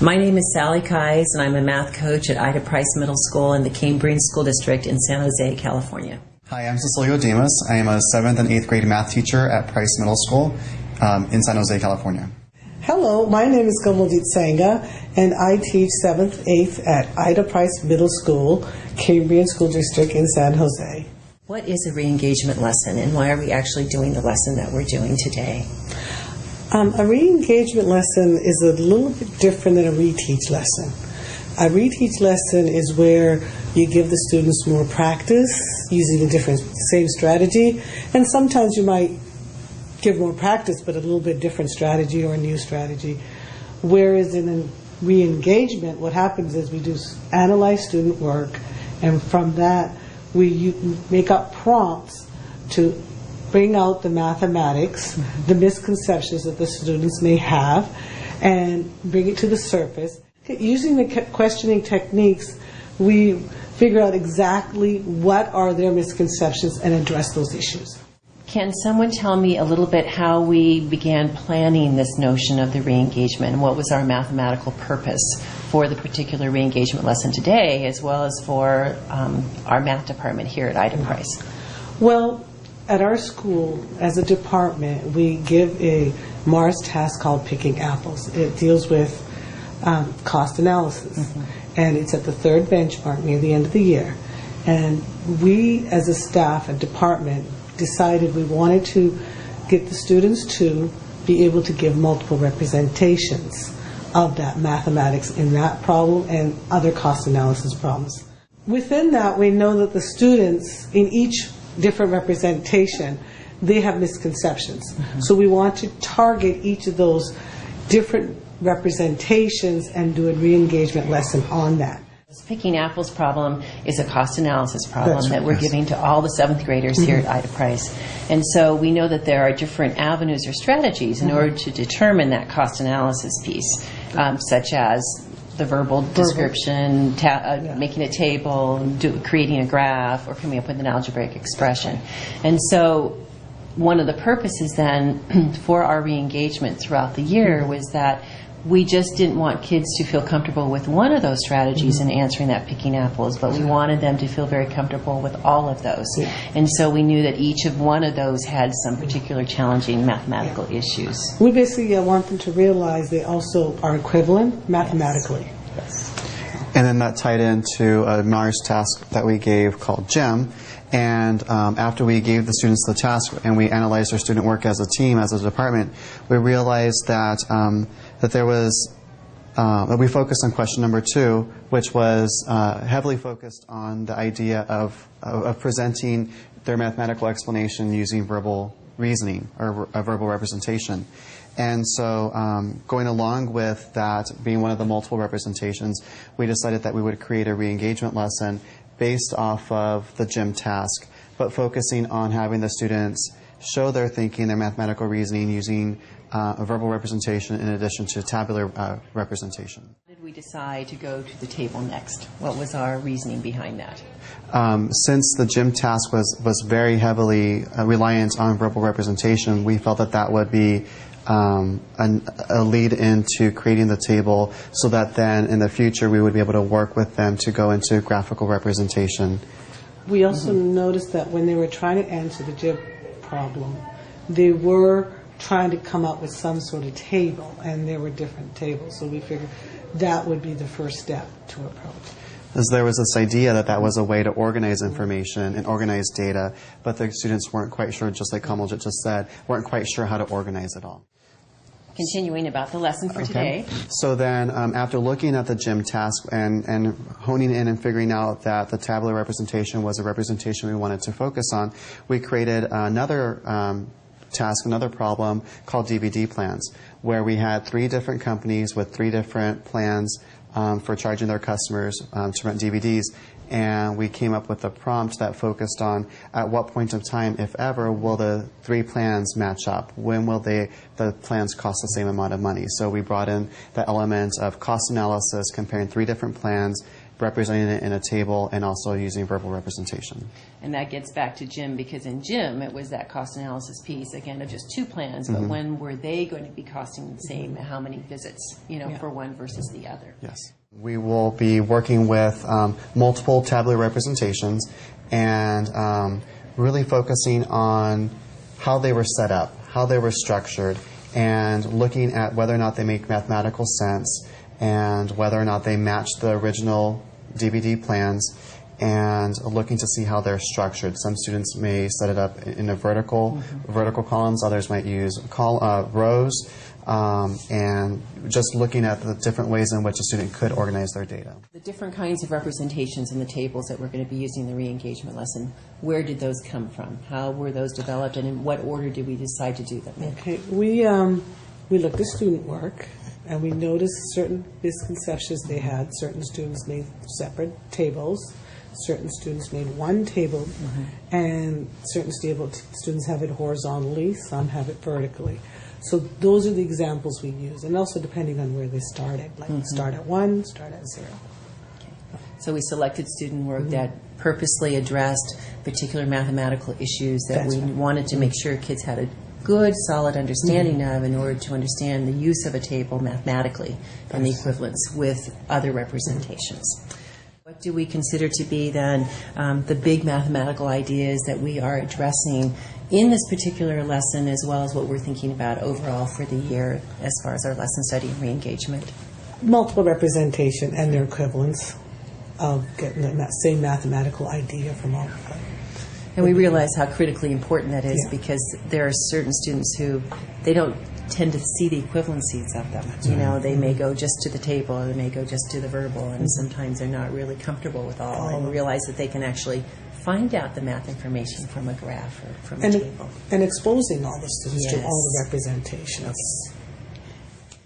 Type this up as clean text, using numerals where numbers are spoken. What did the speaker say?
My name is Sally Kais, and I'm a math coach at Ida Price Middle School in the Cambrian School District in San Jose, California. Hi, I'm Cecilio Demas. I am a 7th and 8th grade math teacher at Price Middle School in San Jose, California. Hello, my name is Kamaljeet Sangha, and I teach 7th, 8th at Ida Price Middle School, Cambrian School District in San Jose. What is a re-engagement lesson, and why are we actually doing the lesson that we're doing today? A re-engagement lesson is a little bit different than a reteach lesson. A reteach lesson is where you give the students more practice using the same strategy, and sometimes you might give more practice but a little bit different strategy or a new strategy. Whereas in a re-engagement, what happens is we do analyze student work, and from that we make up prompts to bring out the mathematics, the misconceptions that the students may have, and bring it to the surface. Using the questioning techniques, we figure out exactly what are their misconceptions and address those issues. Can someone tell me a little bit how we began planning this notion of the re-engagement, and what was our mathematical purpose for the particular re-engagement lesson today, as well as for our math department here at Ida Price? Well, at our school, as a department, we give a Mars task called Picking Apples. It deals with cost analysis, and it's at the third benchmark near the end of the year. And we, as a staff and department, decided we wanted to get the students to be able to give multiple representations of that mathematics in that problem and other cost analysis problems. Within that, we know that the students in each different representation, they have misconceptions. So we want to target each of those different representations and do a re-engagement lesson on that. This Picking Apples problem is a cost analysis problem that we're giving to all the 7th graders here at Ida Price. And so we know that there are different avenues or strategies in order to determine that cost analysis piece, such as the verbal description, making a table, creating a graph, or coming up with an algebraic expression. And so one of the purposes then for our re-engagement throughout the year was that we just didn't want kids to feel comfortable with one of those strategies in answering that Picking Apples, but we wanted them to feel very comfortable with all of those. And so we knew that each of one of those had some particular challenging mathematical issues. We basically want them to realize they also are equivalent mathematically. Yes. And then that tied into a Mars task that we gave called GEM. And after we gave the students the task and we analyzed their student work as a team, as a department, we realized that that there was we focused on question number 2, which was heavily focused on the idea of presenting their mathematical explanation using verbal reasoning or a verbal representation. And so going along with that being one of the multiple representations, we decided that we would create a re-engagement lesson based off of the GEM task, but focusing on having the students show their thinking, their mathematical reasoning using a verbal representation in addition to tabular representation. How did we decide to go to the table next? What was our reasoning behind that? Since the GEM task was very heavily reliant on verbal representation, we felt that that would be a lead into creating the table so that then in the future we would be able to work with them to go into graphical representation. We also noticed that when they were trying to answer the GEM problem, they were trying to come up with some sort of table, and there were different tables, so we figured that would be the first step to approach. As there was this idea that that was a way to organize information and organize data, but the students weren't quite sure, just like Kamaljit just said, weren't quite sure how to organize it all. Continuing about the lesson for today. So then after looking at the GEM task and honing in and figuring out that the tabular representation was a representation we wanted to focus on, we created another task, another problem called DVD plans, where we had 3 different companies with 3 different plans for charging their customers to rent DVDs. And we came up with a prompt that focused on at what point of time, if ever, will the 3 plans match up? When will the plans cost the same amount of money? So we brought in the element of cost analysis, comparing 3 different plans, representing it in a table and also using verbal representation. And that gets back to Jim, because in Jim, it was that cost analysis piece, again, of just 2 plans, but when were they going to be costing the same, how many visits, for one versus the other? Yes. We will be working with multiple tabular representations and really focusing on how they were set up, how they were structured, and looking at whether or not they make mathematical sense and whether or not they match the original DVD plans, and looking to see how they're structured. Some students may set it up in a vertical columns, others might use rows, and just looking at the different ways in which a student could organize their data. The different kinds of representations in the tables that we're going to be using in the re-engagement lesson, where did those come from? How were those developed, and in what order did we decide to do them in? Okay, we looked at student work, and we noticed certain misconceptions they had. Certain students made separate tables. Certain students made one table, and certain students have it horizontally, some have it vertically. So those are the examples we use, and also depending on where they started, like start at 1, start at 0. Okay. So we selected student work that purposely addressed particular mathematical issues that we wanted to make sure kids had a good, solid understanding of in order to understand the use of a table mathematically and the equivalence with other representations. What do we consider to be then the big mathematical ideas that we are addressing in this particular lesson, as well as what we're thinking about overall for the year as far as our lesson study and re-engagement? Multiple representation and their equivalence of getting that same mathematical idea from all of them. And we realize how critically important that is, because there are certain students who they don't tend to see the equivalencies of them. They may go just to the table, or they may go just to the verbal, and sometimes they're not really comfortable with all, and realize that they can actually find out the math information from a graph or from a table. And exposing all the students to all the representations. Okay.